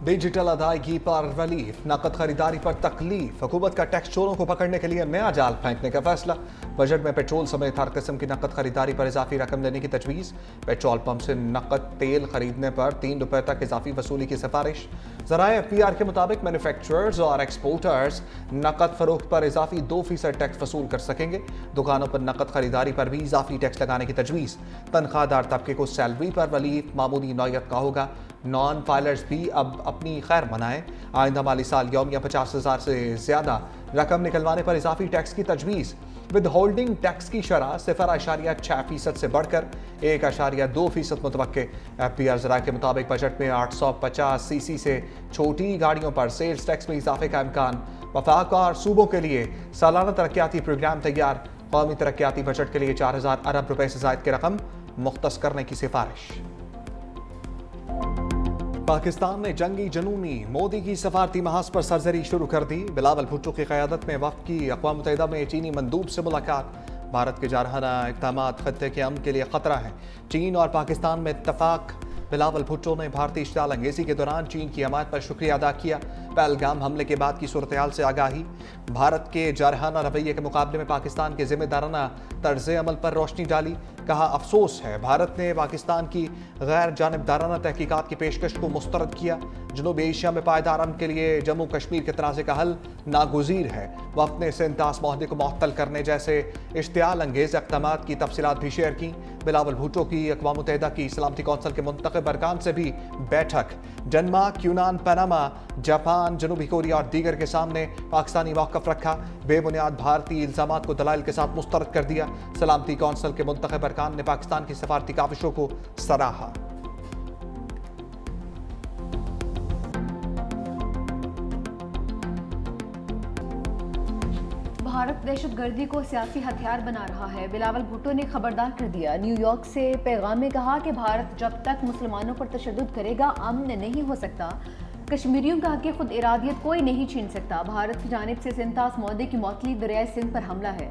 Digital अदायगी पर relief, नकद खरीदारी पर तकलीफ, हुकूमत का टैक्स चोरों को पकड़ने के लिए नया जाल फेंकने का फैसला। बजट में पेट्रोल समेत हर किस्म की नकद खरीदारी पर इजाफी रकम देने की तजवीज़। पेट्रोल पंप से नकद तेल खरीदने पर ₹3 तक इजाफी वसूली की सिफारिश। ज़राए FBR के मुताबिक मैन्युफैक्चरर्स और एक्सपोर्टर्स नकद फरोख्त पर इजाफी 2% टैक्स वसूल कर सकेंगे। दुकानों पर नकद खरीदारी पर भी इजाफी टैक्स लगाने की तजवीज़। तनख्वाहदार तबके को सैलरी पर रिलीफ मामूली नौयत का होगा। नॉन फाइलर्स भी अब अपनी खैर मनाएं। आइंदा माली साल यौमिया 50,000 से ज़्यादा रकम निकलवाने पर इजाफी टैक्स की तजवीज़। विद होल्डिंग टैक्स की शरह 0.6% से बढ़कर 1.2% मुतवक्के। FBR ज़रा के मुताबिक बजट में 850cc से छोटी गाड़ियों पर सेल्स टैक्स में इजाफे का इम्कान। वफाक और सूबों के लिए सालाना तरक्याती प्रोग्राम तैयार। कौमी तरक्याती बजट के लिए 4,000 अरब रुपए से ज़ायद की रकम मुख्तस करने की सिफारिश। पाकिस्तान ने जंगी जनूनी मोदी की सफारती महाज पर सर्जरी शुरू कर दी। बिलावल भुट्टो की क़यादत में वफ़द की अक़वाम मुत्तहिदा में चीनी मंदूब से मुलाकात। भारत के जारहाना इक़दामात ख़त्ते के अमन के लिए ख़तरा है। चीन और पाकिस्तान में इत्तफ़ाक़। बिलावल भुट्टो ने भारतीय इश्तिआल अंगेज़ी के दौरान चीन की हमायत पर शुक्रिया अदा किया। पहलगाम हमले के बाद की सूरत हाल से आगाही। भारत के जारहाना रवैये के मुकाबले में पाकिस्तान के ज़िम्मेदाराना तर्ज़ अमल पर रोशनी डाली। कहा, अफसोस है भारत ने पाकिस्तान की गैर जानिबदाराना तहकीकात की पेशकश को मुस्तरद किया। जनूबी एशिया में पायदार अमन के लिए जम्मू कश्मीर के तनाज़े का हल नागुज़ीर है। वफ़द ने सेंतास माहदे को मुअत्तल करने जैसे इश्तिआल अंगेज़ इक़दामात की तफसीलात भी शेयर की। बिलावल भुट्टो की अक़वाम मुत्तहिदा की सलामती कौंसिल के मुंतखब अरकान से भी बैठक। डेनमार्क, यूनान, पनामा, जापान, जनूबी कोरिया और दीगर के सामने पाकिस्तानी मौक़िफ़ रखा। बेबुनियाद भारतीय इल्ज़ामात को दलाइल के साथ मुस्तरद कर दिया। सलामती कौंसिल के मुंतखब अरकान ने पाकिस्तान की सफारती काविशों को सराहा। भारत दहशतगर्दी को सियासी हथियार बना रहा है। बिलावल भुट्टो ने खबरदार कर दिया। न्यूयॉर्क से पैगाम में कहा कि भारत जब तक मुसलमानों पर तशद्दुद करेगा अमन नहीं हो सकता। कश्मीरियों का हक़ खुद इरादियत कोई नहीं छीन सकता। भारत की जानिब से सेंतास मौदे की मौतली दरियाए सिंध पर हमला है।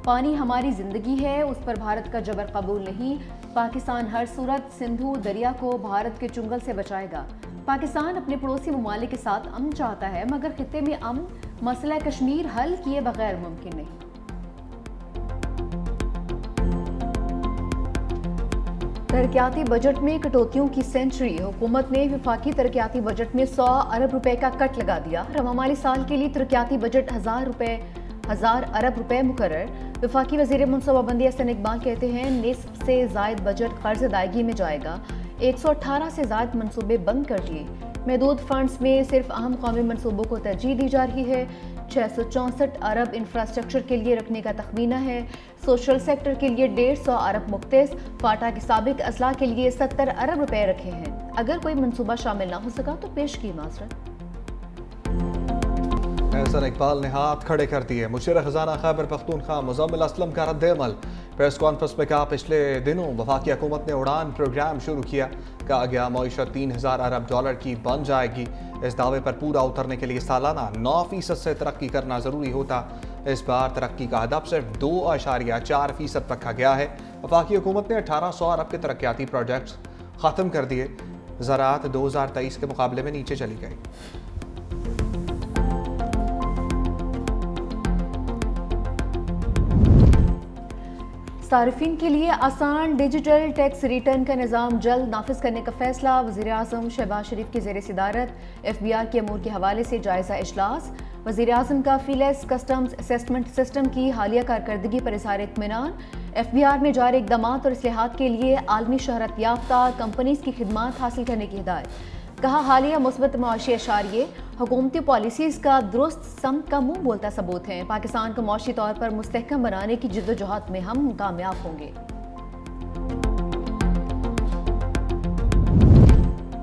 पानी हमारी ज़िंदगी है, उस पर भारत का जबर कबूल नहीं। पाकिस्तान हर सूरत सिंधु दरिया को भारत के चुंगल से बचाएगा। पाकिस्तान अपने पड़ोसी ममालिक के साथ अमन चाहता है, मगर खित्ते में अमन मसला कश्मीर हल किए बगैर मुमकिन नहीं। तरक्याती बजट में कटौतियों की सेंचुरी। हुकूमत ने वफाकी तरक्याती बजट में 100 अरब रुपए का कट लगा दिया। रवा माली साल के लिए तरक्याती बजट 1,000 अरब रुपए मुकर्रर। वफाकी वज़ीर मनसूबाबंदी हसन इकबाल कहते हैं, निस्फ से ज़ायद बजट कर्ज अदायगी में जाएगा। 118 से ज़ायद मनसूबे बंद कर दिए। महदूद फंड्स में सिर्फ अहम कौमी मनसूबों को तरजीह दी जा रही है। 664 अरब इंफ्रास्ट्रक्चर के लिए रखने का तखमीना है। सोशल सेक्टर के लिए 150 अरब मुख्तस। फाटा के साबिक अजला के लिए 70 अरब रुपए रखे हैं। अगर कोई मनसूबा शामिल ना हो सका तो पेश की माजरत। हसन इकबाल ने हाथ खड़े कर दिए। मुशीर खजाना खैबर पख्तूनख्वा मुज़म्मिल असलम का रद्द-ए-अमल। प्रेस कॉन्फ्रेंस में कहा, पिछले दिनों वफाकी हुकूमत ने उड़ान प्रोग्राम शुरू किया। कहा गया मईशत 3,000 अरब डॉलर की बन जाएगी। इस दावे पर पूरा उतरने के लिए सालाना 9% से तरक्की करना ज़रूरी होता। इस बार तरक्की का हदफ सिर्फ 2.4% रखा गया है। वफाकी हुकूमत ने 1,800 अरब के तरक्याती प्रोजेक्ट्स ख़त्म कर दिए। ज़राअत 2023 के मुकाबले में नीचे चली गई। सारिफिन के लिए आसान डिजिटल टैक्स रिटर्न का निज़ाम जल्द नाफिज करने का फैसला। वज़ीर आज़म शहबाज शरीफ की ज़ेर सदारत FBR के अमूर के हवाले से जायज़ा इजलास। वज़ीर आज़म का फीलेस कस्टम्स असेसमेंट सिस्टम की हालिया कारकर्दगी पर इज़हार इत्मीनान। FBR में जारी इक़दामात और इस्लाहात के लिए आलमी शहरत याफ्ता कंपनीज़ की खिदमात हासिल करने की हिदायत। कहा, हालिया मुस्बत मुआशी अशारिये हुकूमती पॉलिसीज़ का दुरुस्त समत का मुँह बोलता सबूत है। पाकिस्तान को मुआशी तौर पर मुस्तहकम बनाने की जिद्दोजहद में हम कामयाब होंगे।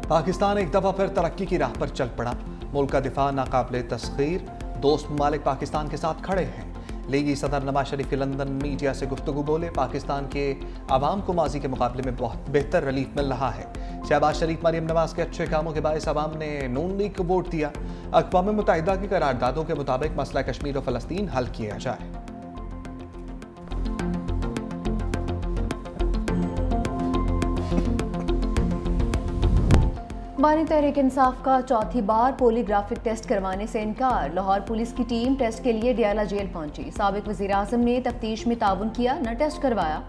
पाकिस्तान एक दफ़ा फिर तरक्की की राह पर चल पड़ा। मुल्क का दिफा नाकाबिले तस्खीर। दोस्त ममालिक पाकिस्तान के साथ खड़े हैं। लीगी सदर नवाज शरीफ के लंदन मीडिया से गुफ्तगू बोले, पाकिस्तान के आवाम को माजी के मुकाबले में बहुत बेहतर रिलीफ मिल रहा है। शहबाज शरीफ, मरियम नवाज के अच्छे कामों के बायस आवाम ने नून लीग को वोट दिया। अक़वाम मुत्तहिदा की करारदादों के मुताबिक मसला कश्मीर और फ़लस्तीन हल किया जाए। بانی تحریک انصاف کا چوتھی بار پولی گرافک ٹیسٹ کروانے سے انکار، لاہور پولیس کی ٹیم ٹیسٹ کے لیے ڈیالہ جیل پہنچی۔ سابق وزیر اعظم نے تفتیش میں تعاون کیا، نہ ٹیسٹ کروایا۔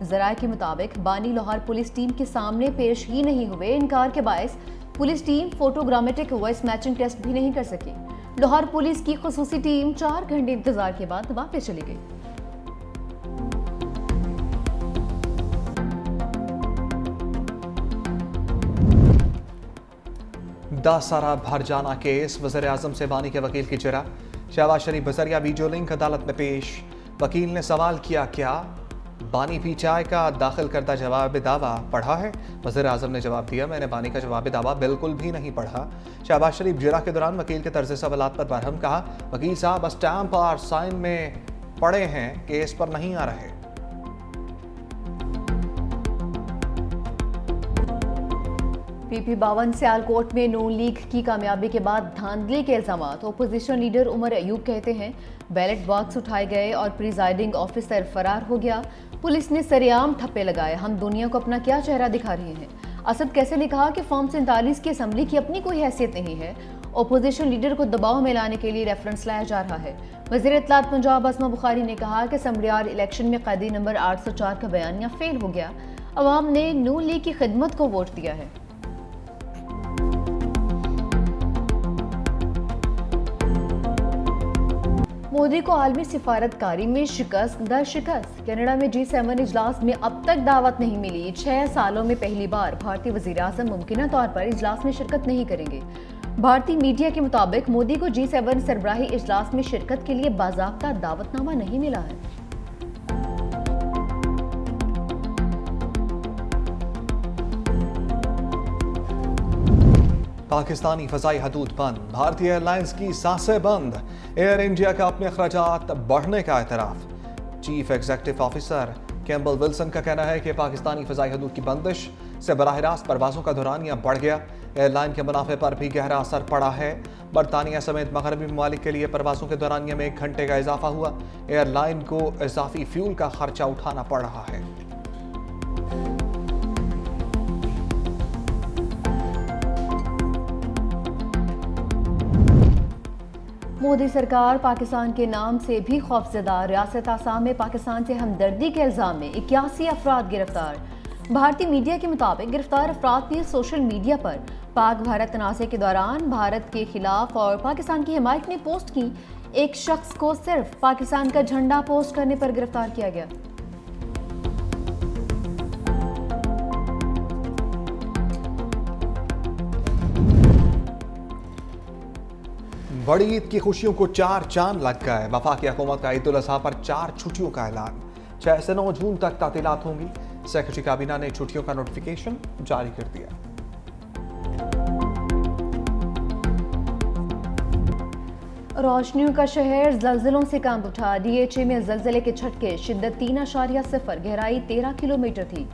ذرائع کے مطابق بانی لاہور پولیس ٹیم کے سامنے پیش ہی نہیں ہوئے، انکار کے باعث police team photogrammetric voice matching test بھی نہیں کر سکی۔ لاہور پولیس کی خصوصی ٹیم 4 گھنٹے انتظار کے بعد واپس چلی گئی۔ داسارا بھر جانا کیس، وزیر اعظم سے بانی کے وکیل کی جرح، شہباز شریف بذریعہ ویڈیو لنک عدالت میں پیش۔ وکیل نے سوال کیا بانی پی چائے کا داخل کردہ جواب دعویٰ پڑھا ہے؟ وزیر اعظم نے جواب دیا، میں نے بانی کا جواب دعویٰ بالکل بھی نہیں پڑھا۔ شہباز شریف جرح کے دوران وکیل کے طرز سوالات پر برہم، کہا وکیل صاحب اسٹامپ اور سائن میں پڑے ہیں، کیس پر نہیں آ رہے۔ پی پی 52 سیالکوٹ میں نون لیگ کی کامیابی کے بعد دھاندلی کے الزامات۔ اپوزیشن لیڈر عمر ایوب کہتے ہیں بیلٹ باکس اٹھائے گئے اور پریزائڈنگ آفیسر فرار ہو گیا، پولیس نے سریعام ٹھپے لگائے، ہم دنیا کو اپنا کیا چہرہ دکھا رہے ہیں۔ اسد کیسے نے کہا کہ فارم 47 کی اسمبلی کی اپنی کوئی حیثیت نہیں ہے، اپوزیشن لیڈر کو دباؤ میں لانے کے لیے ریفرنس لایا جا رہا ہے۔ وزیر اطلاعات پنجاب اسما بخاری نے کہا کہ اسمبلیار الیکشن میں قیدی نمبر 804 کا بیانیہ فیل ہو گیا، عوام نے نون لیگ کی خدمت کو ووٹ دیا ہے۔ مودی کو عالمی سفارتکاری میں شکست در شکست، کینیڈا میں G7 اجلاس میں اب تک دعوت نہیں ملی۔ 6 سالوں میں پہلی بار بھارتی وزیر اعظم ممکنہ طور پر اجلاس میں شرکت نہیں کریں گے۔ بھارتی میڈیا کے مطابق مودی کو G7 سربراہی اجلاس میں شرکت کے لیے باضابطہ دعوت نامہ نہیں ملا ہے۔ پاکستانی فضائی حدود بند، بھارتی ایئر لائنز کی سانسیں بند، ایئر انڈیا کا اپنے اخراجات بڑھنے کا اعتراف۔ چیف ایگزیکٹو آفیسر کیمبل ولسن کا کہنا ہے کہ پاکستانی فضائی حدود کی بندش سے براہ راست پروازوں کا دورانیہ بڑھ گیا، ایئر لائن کے منافع پر بھی گہرا اثر پڑا ہے۔ برطانیہ سمیت مغربی ممالک کے لیے پروازوں کے دورانیہ میں 1 گھنٹے کا اضافہ ہوا، ایئر لائن کو اضافی فیول کا خرچہ اٹھانا پڑ رہا ہے۔ مودی سرکار پاکستان کے نام سے بھی خوفزدہ، ریاست آسام میں پاکستان سے ہمدردی کے الزام میں 81 افراد گرفتار۔ بھارتی میڈیا کے مطابق گرفتار افراد نے سوشل میڈیا پر پاک بھارت تنازع کے دوران بھارت کے خلاف اور پاکستان کی حمایت میں پوسٹ کی۔ ایک شخص کو صرف پاکستان کا جھنڈا پوسٹ کرنے پر گرفتار کیا گیا۔ بڑی عید کی خوشیوں کو 4 چاند لگ گئے، وفاقی حکومت کا عید الاضحیٰ پر 4 چھٹیوں کا اعلان۔ 6 سے 9 جون تک تعطیلات ہوں گی، سیکرٹری کابینہ نے چھٹیوں کا نوٹیفیکیشن جاری کر دیا۔ روشنیوں کا شہر، زلزلوں سے کانپ اٹھا، DHA میں زلزلے کے جھٹکے، شدت 3.0، گہرائی 13 کلومیٹر تھی۔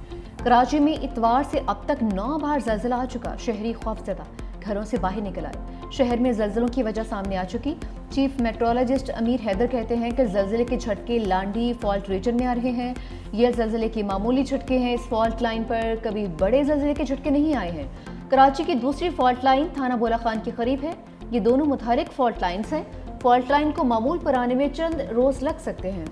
کراچی میں اتوار سے اب تک 9 بار زلزلہ آ چکا، شہری خوفزدہ، گھروں سے باہر نکل آئے۔ شہر میں زلزلوں کی وجہ سامنے آ چکی۔ چیف میٹرولوجسٹ امیر حیدر کہتے ہیں کہ زلزلے کے جھٹکے لانڈی فالٹ ریجن میں آ رہے ہیں، یہ زلزلے کی معمولی جھٹکے ہیں، اس فالٹ لائن پر کبھی بڑے زلزلے کے جھٹکے نہیں آئے ہیں۔ کراچی کی دوسری فالٹ لائن تھانہ بولا خان کے قریب ہے، یہ دونوں متحرک فالٹ لائنز ہیں، فالٹ لائن کو معمول پر آنے میں چند روز لگ سکتے ہیں۔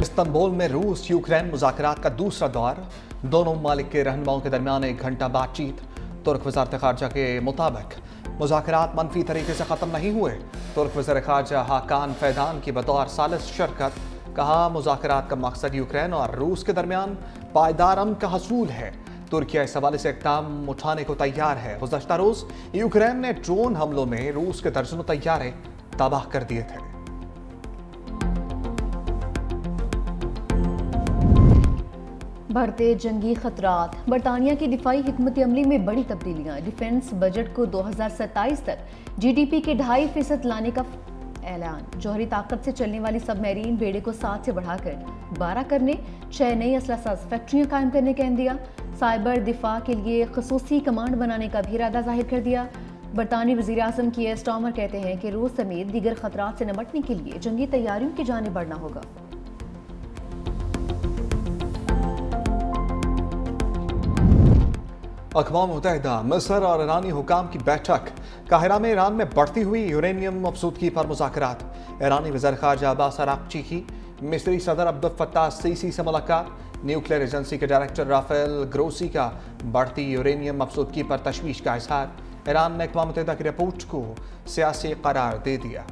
استنبول میں روس یوکرین مذاکرات کا دوسرا دور، دونوں ممالک کے رہنماؤں کے درمیان 1 گھنٹہ بات چیت۔ ترک وزارت خارجہ کے مطابق مذاکرات منفی طریقے سے ختم نہیں ہوئے۔ ترک وزیر خارجہ حاکان فیدان کی بطور ثالث شرکت، کہا مذاکرات کا مقصد یوکرین اور روس کے درمیان پائیدار امن کا حصول ہے۔ ترکیہ اس حوالے سے اقدام اٹھانے کو تیار ہے۔ گزشتہ روز یوکرین نے ڈرون حملوں میں روس کے درجنوں طیارے تباہ کر دیے تھے۔ بڑھتے جنگی خطرات، برطانیہ کی دفاعی حکمت عملی میں بڑی تبدیلیاں، ڈیفنس بجٹ کو 2027 تک GDP کے 2.5% لانے کا اعلان۔ جوہری طاقت سے چلنے والی سب میرین بیڑے کو 7 سے بڑھا کر 12 کرنے، 6 نئی اسلحہ ساز فیکٹریاں قائم کرنے کا عندیہ، سائبر دفاع کے لیے خصوصی کمانڈ بنانے کا بھی ارادہ ظاہر کر دیا۔ برطانوی وزیر اعظم کیئر سٹارمر کہتے ہیں کہ روس سمیت دیگر خطرات سے نمٹنے کے لیے جنگی تیاریوں کی جانب بڑھنا ہوگا۔ اقوام متحدہ مصر اور ایرانی حکام کی بیٹھک قاہرہ میں ایران میں بڑھتی ہوئی یورینیم افزودگی پر مذاکرات ایرانی وزیر خارجہ عباس عراقچی کی مصری صدر عبد الفتاح السیسی سے ملاقات نیوکلیئر ایجنسی کے ڈائریکٹر رافیل گروسی کا بڑھتی یورینیم افزودگی پر تشویش کا اظہار ایران نے اقوام متحدہ کی رپورٹ کو سیاسی قرار دے دیا